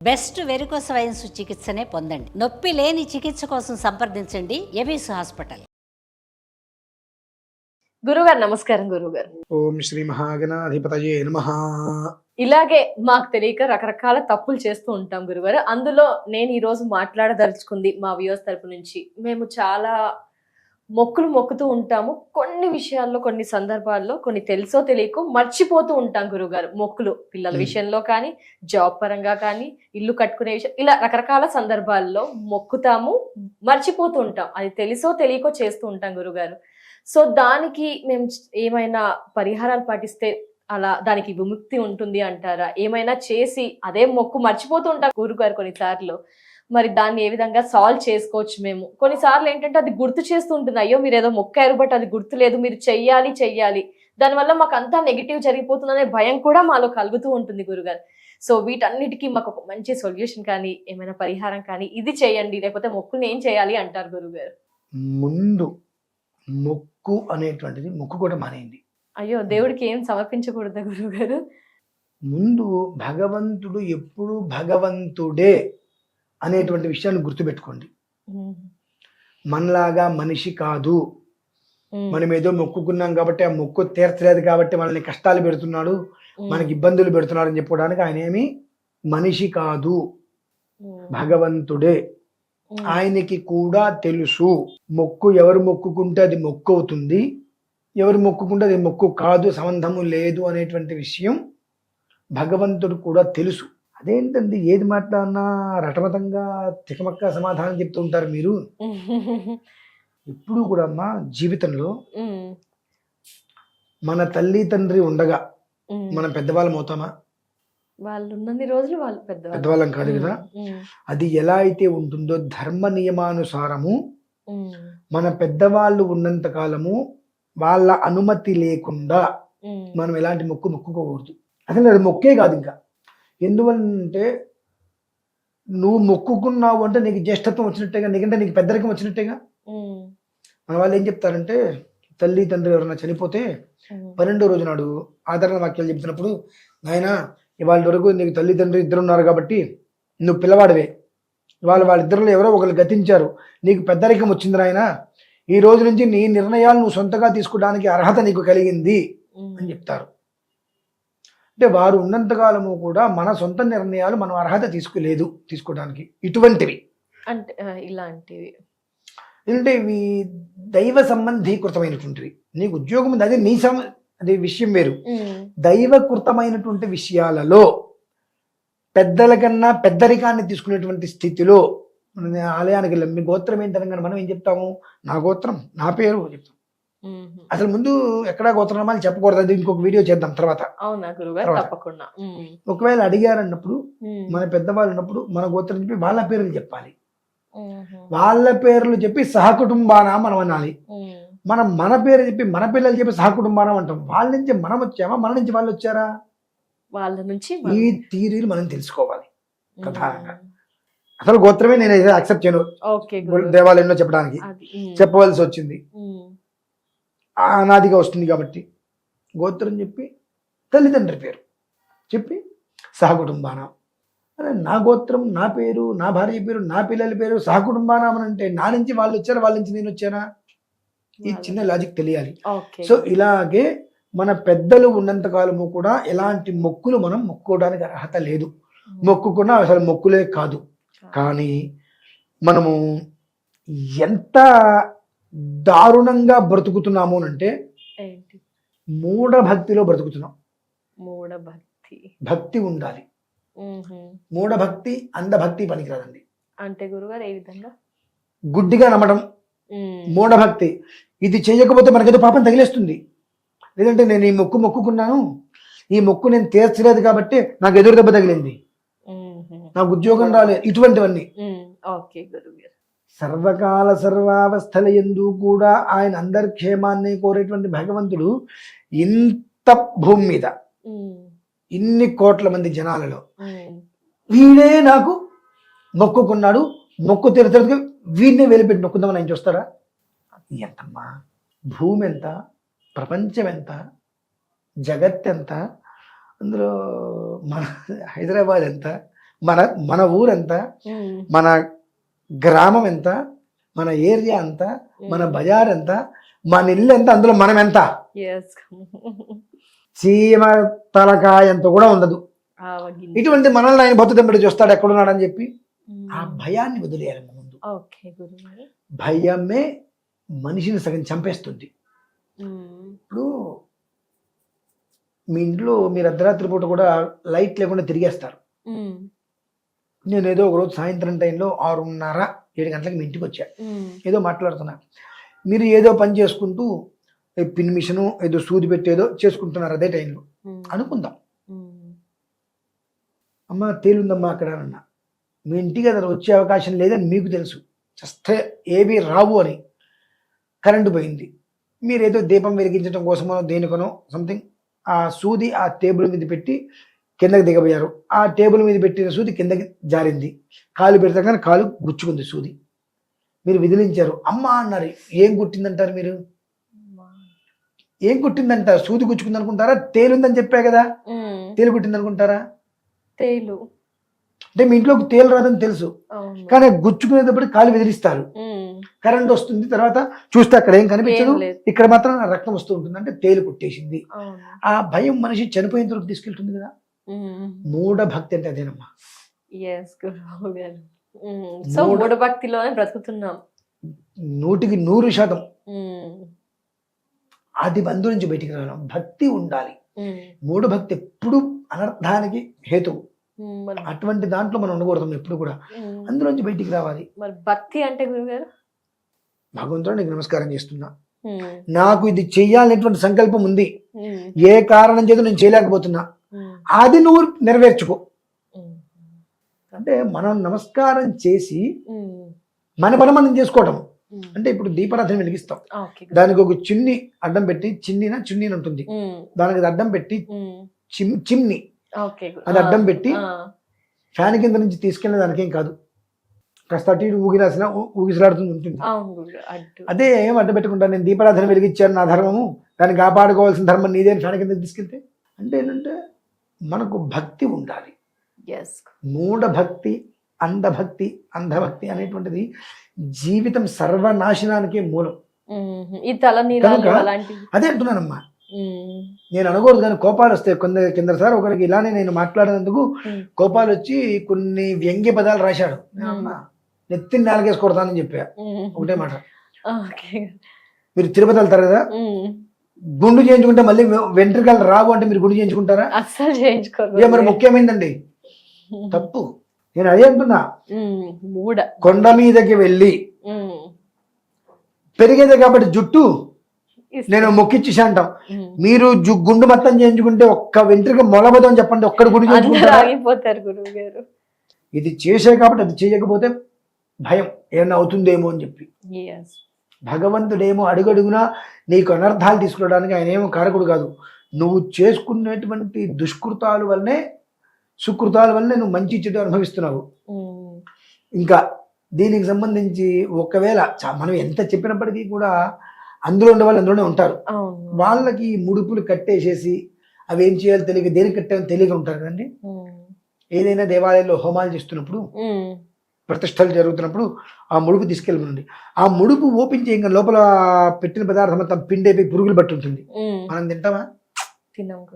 Best varicose veins చికిత్సనే పొందండి. నొప్పి లేని చికిత్స కోసం సంప్రదించండి ఎబిస్ హాస్పిటల్. గురుగారు నమస్కారం. గురుగారు ఓం శ్రీ మహాగణాధిపతయే నమః. ఇలాగే మాకు తెలియక రకరకాల తప్పులు చేస్తూ ఉంటాం గురుగారు. అందులో నేను ఈ రోజు మాట్లాడదలుచుకుంది మా వ్యూవర్స్ తరపు నుంచి. మేము చాలా మొక్కులు మొక్కుతూ ఉంటాము. కొన్ని విషయాల్లో, కొన్ని సందర్భాల్లో, కొన్ని తెలుసో తెలియకో మర్చిపోతూ ఉంటాం గురుగారు. మొక్కులు పిల్లల విషయంలో కానీ, జాబ్ పరంగా కానీ, ఇల్లు కట్టుకునే విషయం, ఇలా రకరకాల సందర్భాల్లో మొక్కుతాము, మర్చిపోతూ ఉంటాం. అది తెలుసో తెలియకో చేస్తూ ఉంటాం గురుగారు. సో దానికి మేము ఏమైనా పరిహారాలు పాటిస్తే అలా దానికి విముక్తి ఉంటుంది అంటారా? ఏమైనా చేసి అదే మొక్కు మర్చిపోతూ ఉంటాం గురుగారు కొన్నిసార్లు. మరి దాన్ని ఏ విధంగా సాల్వ్ చేసుకోవచ్చు మేము? కొన్నిసార్లు ఏంటంటే అది గుర్తు చేస్తూ ఉంటుంది, అయ్యో మీరు ఏదో మొక్కారు బట్ అది గుర్తులేదు, మీరు చెయ్యాలి, దానివల్ల మాకు అంతా నెగిటివ్ జరిగిపోతుందనే భయం కూడా మాలో కలుగుతూ ఉంటుంది గురుగారు. సో వీటన్నిటికీ మాకు ఒక మంచి సొల్యూషన్ కానీ, ఏమైనా పరిహారం కానీ, ఇది చేయండి లేకపోతే మొక్కుని ఏం చేయాలి అంటారు గురుగారు? ముందు మొక్కు అనేటువంటిది మొక్కు కూడా మానేయండి. అయ్యో దేవుడికి ఏం సమర్పించకూడదా గురుగారు? ముందు భగవంతుడు ఎప్పుడు భగవంతుడే అనేటువంటి విషయాన్ని గుర్తుపెట్టుకోండి. మనలాగా మనిషి కాదు. మనం ఏదో మొక్కుకున్నాం కాబట్టి ఆ మొక్కు తీర్చలేదు కాబట్టి మనల్ని కష్టాలు పెడుతున్నాడు, మనకి ఇబ్బందులు పెడుతున్నాడు అని చెప్పుకోవడానికి ఆయన ఏమి మనిషి కాదు, భగవంతుడే. ఆయనకి కూడా తెలుసు మొక్కు ఎవరు మొక్కుకుంటే అది మొక్కు అవుతుంది, ఎవరు మొక్కుకుంటే అది మొక్కు కాదు, సంబంధము లేదు అనేటువంటి విషయం భగవంతుడు కూడా తెలుసు. అదేంటండి ఏది మాట్లాడినా రటమతంగా తికమక్క సమాధానం చెప్తూ ఉంటారు మీరు. ఎప్పుడు కూడా అమ్మా జీవితంలో మన తల్లి తండ్రి ఉండగా మనం పెద్దవాళ్ళం అవుతామా? వాళ్ళు ఉన్నన్ని రోజులు వాళ్ళు పెద్దవాళ్ళం కాదు కదా. అది ఎలా అయితే ఉంటుందో ధర్మ నియమానుసారము మన పెద్దవాళ్ళు ఉన్నంత కాలము వాళ్ళ అనుమతి లేకుండా మనం ఎలాంటి మొక్కు మొక్కుకోకూడదు. అసలు అది మొక్కే కాదు. ఇంకా ఎందువల్లంటే నువ్వు మొక్కుకున్నావు అంటే నీకు జ్యేష్ఠత్వం వచ్చినట్టేగా, నీకంటే నీకు పెద్దరికం వచ్చినట్టేగా. మన వాళ్ళు ఏం చెప్తారంటే తల్లి తండ్రి ఎవరైనా చనిపోతే 12వ రోజు నాడు ఆదరణ వాక్యాలు చెప్తున్నప్పుడు, నాయన ఇవాళ వరకు నీకు తల్లి తండ్రి ఇద్దరు ఉన్నారు కాబట్టి నువ్వు పిల్లవాడివే, వాళ్ళిద్దరిలో ఎవరో ఒకరు గతించారు, నీకు పెద్దరికం వచ్చింది నాయన, ఈ రోజు నుంచి నీ నిర్ణయాలు నువ్వు సొంతగా తీసుకోవడానికి అర్హత నీకు కలిగింది అని చెప్తారు. అంటే వారు ఉన్నంతకాలము కూడా మన సొంత నిర్ణయాలు మనం అర్హత తీసుకోవడానికి. ఇటువంటివి అంటే ఇలాంటివి ఏంటంటే ఇవి దైవ సంబంధీకృతమైనటువంటివి. నీకు ఉద్యోగం ఉంది, అది విషయం వేరు. దైవకృతమైనటువంటి విషయాలలో పెద్దల కన్నా పెద్దరికాన్ని తీసుకునేటువంటి స్థితిలో ఆలయానికి వెళ్ళాం. మీ గోత్రం ఏంటనగానే మనం ఏం చెప్తాము? నా గోత్రం, నా పేరు చెప్తాం. అసలు ముందు ఎక్కడా గోత్రనామాలు చెప్పకూడదు. అది ఇంకొక వీడియో చేద్దాం తర్వాత. తప్పకుండా. ఒకవేళ అడిగారన్నప్పుడు మన పెద్దవాళ్ళు ఉన్నప్పుడు మన గోత్రం చెప్పి వాళ్ళ పేర్లు చెప్పాలి. వాళ్ళ పేర్లు చెప్పి సహకుటుంబానా మనం అనాలి. మనం మన పేరు చెప్పి మన పిల్లలు చెప్పి సహకుటుంబానం అంటాం. వాళ్ళ నుంచి మనం వచ్చామా, మన నుంచి వాళ్ళు వచ్చారా? వాళ్ళ నుంచి. ఈ థియరీలు మనం తెలుసుకోవాలి ప్రధానంగా. అసలు గోత్రమే నేను ఏదో యాక్సెప్ట్ చేయను దేవాలయంలో చెప్పడానికి, చెప్పవలసి వచ్చింది, అనాదిగా వస్తుంది కాబట్టి. గోత్రం చెప్పి తల్లిదండ్రి పేరు చెప్పి సహకుటుంబానం. అదే నా గోత్రం, నా పేరు, నా భార్య పేరు, నా పిల్లల పేరు సహకుటుంబానం అంటే నా నుంచి వాళ్ళు వచ్చారా, వాళ్ళ నుంచి నేను వచ్చానా? ఈ చిన్న లాజిక్ తెలియాలి. సో ఇలాగే మన పెద్దలు ఉన్నంత కాలము కూడా ఎలాంటి మొక్కులు మనం మొక్కుకోవడానికి అర్హత లేదు. మొక్కుకున్నా అసలు మొక్కులే కాదు. కానీ మనము ఎంత దారుణంగా బ్రతుకుతున్నాము అంటే మూఢభక్తిలో బ్రతుకుతున్నాం. భక్తి ఉండాలి. మూఢభక్తి, అంధభక్తి పనికిరాదండి. అంటే గురుగారు ఏ విధంగా? గుడ్డిగా నమ్మడం మూఢభక్తి. ఇది చేయకపోతే మనకేదో పాపం తగిలేస్తుంది, లేదంటే నేను ఈ మొక్కు మొక్కుకున్నాను, ఈ మొక్కు నేను తీర్చలేదు కాబట్టి నాకు ఎదురు దెబ్బ తగిలింది, నాకు ఉద్యోగం రాలేదు, ఇటువంటివన్నీ. సర్వకాల సర్వావస్థల యందు కూడా ఆయన అందరి క్షేమాన్ని కోరేటువంటి భగవంతుడు ఇంత భూమి మీద ఇన్ని కోట్ల మంది జనాలలో వీడే నాకు మొక్కుకున్నాడు, మొక్కు తీర్చలేదు, వీడినే వెలిపెట్టి నొక్కుందామని ఆయన చూస్తారా? ఎంతమ్మా, భూమి ఎంత, ప్రపంచం ఎంత, జగత్ ఎంత, అందులో మన హైదరాబాద్ ఎంత, మన మన ఊరెంత, మన గ్రామం ఎంత, మన ఏరియా ఎంత, మన బజార్ ఎంత, మన ఇల్లు ఎంత, అందులో మనం ఎంత, చీమ తలకాయ ఎంత కూడా ఉండదు. ఇటువంటి మనల్ని ఆయన బతుకంపెట్టి చూస్తాడు ఎక్కడున్నాడు అని చెప్పి ఆ భయాన్ని వదిలేయాలి ముందు. భయమే మనిషిని సగం చంపేస్తుంది. ఇప్పుడు మీ ఇంట్లో మీరు అర్ధరాత్రి పూట కూడా లైట్ లేకుండా తిరిగేస్తారు. నేను ఏదో ఒకరోజు సాయంత్రం టైంలో 6:30, 7 గంటలకు మీ ఇంటికి వచ్చా, ఏదో మాట్లాడుతున్నా, మీరు ఏదో పని చేసుకుంటూ పిన్ మిషను ఏదో సూది పెట్టేదో చేసుకుంటున్నారు అదే టైంలో అనుకుందాం. అమ్మ తేలుందమ్మా అక్కడ అన్నా, మీ ఇంటికి అతను వచ్చే అవకాశం లేదని మీకు తెలుసు, చస్తే ఏవి రావు అని. కరెంటు పోయింది, మీరేదో దీపం వెలిగించడం కోసమో దేనికనో సంథింగ్ ఆ సూది ఆ టేబుల్ మీద పెట్టి కిందకి దిగబోయారు. ఆ టేబుల్ మీద పెట్టిన సూది కిందకి జారింది, కాలు పెడతా కానీ కాలు గుచ్చుకుంది సూది. మీరు విదిలించారు, అమ్మ అన్నారు. ఏం కుట్టిందంటారు మీరు? ఏం కుట్టిందంటారు? సూది గుచ్చుకుంది అనుకుంటారా? తేలుందని చెప్పా కదా, తేలు కుట్టింది అనుకుంటారా? తేలు అంటే మీ ఇంట్లోకి తేలు రాదని తెలుసు, కానీ గుచ్చుకునేటప్పుడు కాలు విదిలిస్తారు. కరెంట్ వస్తుంది, తర్వాత చూస్తే అక్కడ ఏం కనిపించదు, ఇక్కడ మాత్రం రక్తం వస్తూ ఉంటుంది, అంటే తేలు కుట్టేసింది. ఆ భయం మనిషి చనిపోయేంత వరకు తీసుకెళ్తుంది కదా. మూఢ భక్తి అంటే అదేనమ్మా. మూఢభక్తిలోనే బ్రతుకుతున్నాం 100%. అది బంధు నుంచి బయటికి రావడం. భక్తి ఉండాలి. మూఢభక్తి ఎప్పుడు అనర్థానికి హేతువు. అటువంటి దాంట్లో మనం ఉండకూడదు ఎప్పుడు కూడా, అందులోంచి బయటికి రావాలి. మరి భక్తి అంటే గురుగారు, భగవంతుడు నీకు నమస్కారం చేస్తున్నా, నాకు ఇది చెయ్యాలనేటువంటి సంకల్పం ఉంది, ఏ కారణం చేత నేను చేయలేకపోతున్నా, అది నువ్వు నెరవేర్చుకో. అంటే మనం నమస్కారం చేసి మన పని మనం చేసుకోవటం. అంటే ఇప్పుడు దీపారాధన వెలిగిస్తాం, దానికి ఒక చిన్ని అడ్డం పెట్టి, చిన్ని ఉంటుంది, దానికి అడ్డం పెట్టి చిమ్ని అది అడ్డం పెట్టి ఫ్యాన్ కింద నుంచి తీసుకెళ్ళిన దానికేం కాదు, కాస్త అటు ఇటు ఊగిసలాడుతుంది ఉంటుంది. అదే ఏం అడ్డం పెట్టుకుంటా, నేను దీపారాధన వెలిగించాను, నా ధర్మము, దాన్ని కాపాడుకోవాల్సిన ధర్మం నీదే ఫ్యాన్ కింద తీసుకెళ్తే. అంటే ఏంటంటే మనకు భక్తి ఉండాలి. మూఢభక్తి, అంధభక్తి అనేటువంటిది జీవితం సర్వనాశనానికే మూలం. అదే అంటున్నానమ్మా, నేను అనకూడదు కానీ కోపాలు వస్తాయి. కిందసారి ఒకరికి ఇలానే నేను మాట్లాడినందుకు కోపాలు వచ్చి కొన్ని వ్యంగ్య పదాలు రాశాడు. నెత్తిని నాలుగేసి కొడతానని చెప్పా, ఒకటే మాట. మీరు తిరుపతి వెళ్తారు కదా, గుండు చేయించుకుంటే మళ్ళీ వెంట్రుకలు రావు అంటే మీరు గుండు చేయించుకుంటారా? అస్సలు చేయించుకోరు. ఇదే మరి ముఖ్యమైనదండి, తప్పు. నేను అదే అంటున్నా, కొండ మీదకి వెళ్ళి పెరిగేదే కాబట్టి జుట్టు నేను మొక్కిచ్చేసి అంటాం. మీరు గుండు మొత్తం చేయించుకుంటే ఒక్క వెంట్రుక మొలబోదని చెప్పండి, ఒక్కడు గుడి చేయించుకుంటారు. ఇది చేసే కాబట్టి అది చేయకపోతే భయం ఏమన్నా అవుతుందేమో అని చెప్పి. భగవంతుడేమో అడుగడుగునా నీకు అనర్థాలు తీసుకురావడానికి ఆయన ఏమో కారకుడు కాదు. నువ్వు చేసుకునేటువంటి దుష్కృతాల వల్లనే, సుకృతాల వల్లనే నువ్వు మంచి చెడు అనుభవిస్తున్నావు. ఇంకా దీనికి సంబంధించి ఒకవేళ మనం ఎంత చెప్పినప్పటికీ కూడా అందులో ఉండే వాళ్ళు అందులోనే ఉంటారు. వాళ్ళకి ముడుపులు కట్టేసేసి అవి ఏం చేయాలో తెలియక, దేనికి కట్టాలో తెలియక ఉంటారు కదండి. ఏదైనా దేవాలయంలో హోమాలు చేస్తున్నప్పుడు, ప్రతిష్టలు జరుగుతున్నప్పుడు ఆ ముడుపు తీసుకెళ్ళమనండి. ఆ ముడుపు ఓపెన్ చేయగా లోపల పెట్టిన పదార్థం అంతా పిండైపోయి పురుగులు పట్టి ఉంటుంది. మనం తింటామా?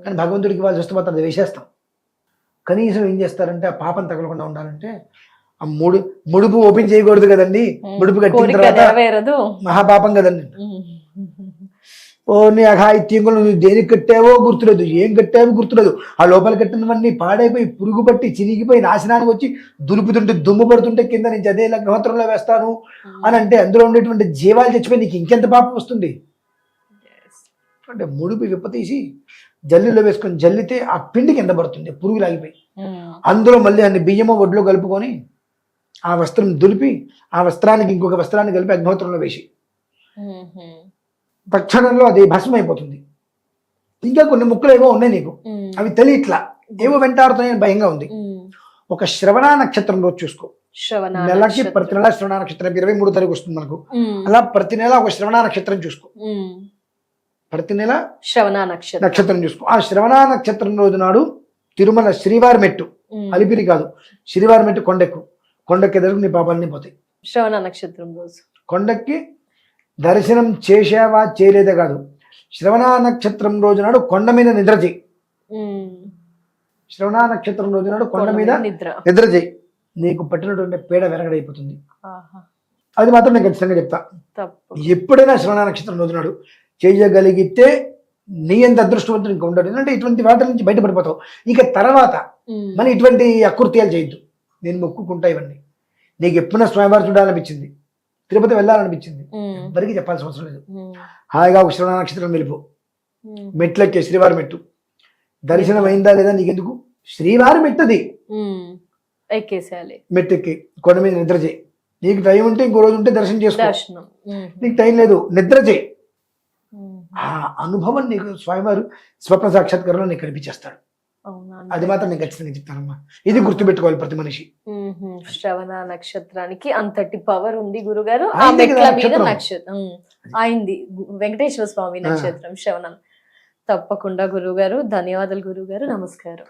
కానీ భగవంతుడికి వాళ్ళు చూస్తే మాత్రం అది వేసేస్తాం. కనీసం ఏం చేస్తారంటే ఆ పాపం తగలకుండా ఉండాలంటే ఆ ముడుపు ఓపెన్ చేయకూడదు కదండి. ముడుపు కట్టిన తర్వాత మహాపాపం కదండి. ఓ నీ అఘాయిత్యంగా నువ్వు దేనికి కట్టావో గుర్తులేదు, ఏం కట్టావో గుర్తులేదు. ఆ లోపల కట్టినవన్నీ పాడైపోయి పురుగు పట్టి చినిగిపోయి నాశనానికి వచ్చి దులుపుతుంటే దుమ్ము పడుతుంటే కింద నుంచి అదే అగ్నిహోత్రంలో వేస్తాను అని అంటే అందులో ఉండేటువంటి జీవాలు చచ్చిపోయి నీకు ఇంకెంత పాపం వస్తుంది. అంటే ముడుపు విప్పతీసి జల్లిలో వేసుకొని జల్లితే ఆ పిండి కింద పడుతుంది, పురుగులు ఆగిపోయి. అందులో మళ్ళీ అన్ని బియ్యమో ఒడ్లో కలుపుకొని ఆ వస్త్రం దులిపి ఆ వస్త్రానికి ఇంకొక వస్త్రాన్ని కలిపి అగ్నిహోత్రంలో వేసి తక్షణంలో అది భస్మం అయిపోతుంది. ఇంకా కొన్ని ముక్కలు ఏవో ఉన్నాయి నీకు, అవి తెలియట్లా, ఏవో వెంటాడుతున్నాయని భయంగా ఉంది. ఒక శ్రవణ నక్షత్రం రోజు చూసుకో. నెలకి ప్రతి నెల శ్రవణ నక్షత్రం 23వ తారీఖు వస్తుంది మనకు. అలా ప్రతి నెల ఒక శ్రవణ నక్షత్రం చూసుకో. ప్రతి నెల శ్రవణ నక్షత్రం చూసుకో. ఆ శ్రవణ నక్షత్రం రోజు నాడు తిరుమల శ్రీవారి మెట్టు అలిపిరి కాదు, శ్రీవారం మెట్టు కొండెక్కు. కొండెక్కే దగ్గరకు నీ పాపాలన్నీ పోతాయి. శ్రవణ నక్షత్రం రోజు కొండెక్కి దర్శనం చేసావా చేయలేదే కాదు, శ్రవణ నక్షత్రం రోజు నాడు కొండ మీద నిద్ర చేయి. శ్రవణ నక్షత్రం రోజు నాడు కొండ మీద నిద్ర చేయి, నీకు పట్టినటువంటి పీడ వెరగడైపోతుంది. అది మాత్రం నేను ఖచ్చితంగా చెప్తా. ఎప్పుడైనా శ్రవణ నక్షత్రం రోజు నాడు చేయగలిగితే నీ ఎంత అదృష్టవంతుడు ఇంకా ఉండడు. ఎందుకంటే ఇటువంటి వాటి నుంచి బయటపడిపోతావు. ఇక తర్వాత మన ఇటువంటి అకృత్యాలు చేయొద్దు. నేను మొక్కుకుంటా ఇవన్నీ. నీకు ఎప్పుడైనా స్వయంవారం చూడాలనిపించింది, తిరుపతి వెళ్ళాలనిపించింది, ఎవరికి చెప్పాల్సిన అవసరం లేదు. హాయిగా ఒక శ్రవణ నక్షత్రం వెళ్ళిపో, మెట్లెక్కే శ్రీవారి మెట్టు. దర్శనం అయిందా లేదా నీకెందుకు, శ్రీవారి మెట్టుది ఎక్కేసేయాలి. మెట్టెక్కి కొండ మీద నిద్ర చేయి. నీకు టైం ఉంటే ఇంకో రోజు ఉంటే దర్శనం చేసుకో, నీకు టైం లేదు నిద్ర చేయి. ఆ అనుభవం నీకు స్వయంవారు స్వప్న సాక్షాత్కారంలో నీకు కనిపించేస్తాడు. అది మాత్రం నేను ఖచ్చితంగా చెప్తానమ్మా. ఇది గుర్తుపెట్టుకోవాలి ప్రతి మనిషి. శ్రవణ నక్షత్రానికి అంతటి పవర్ ఉంది గురుగారు. ఆ మెట్ల మీద నక్షత్రం అయింది వెంకటేశ్వర స్వామి నక్షత్రం శ్రవణ. తప్పకుండా గురుగారు, ధన్యవాదాలు గురుగారు, నమస్కారం.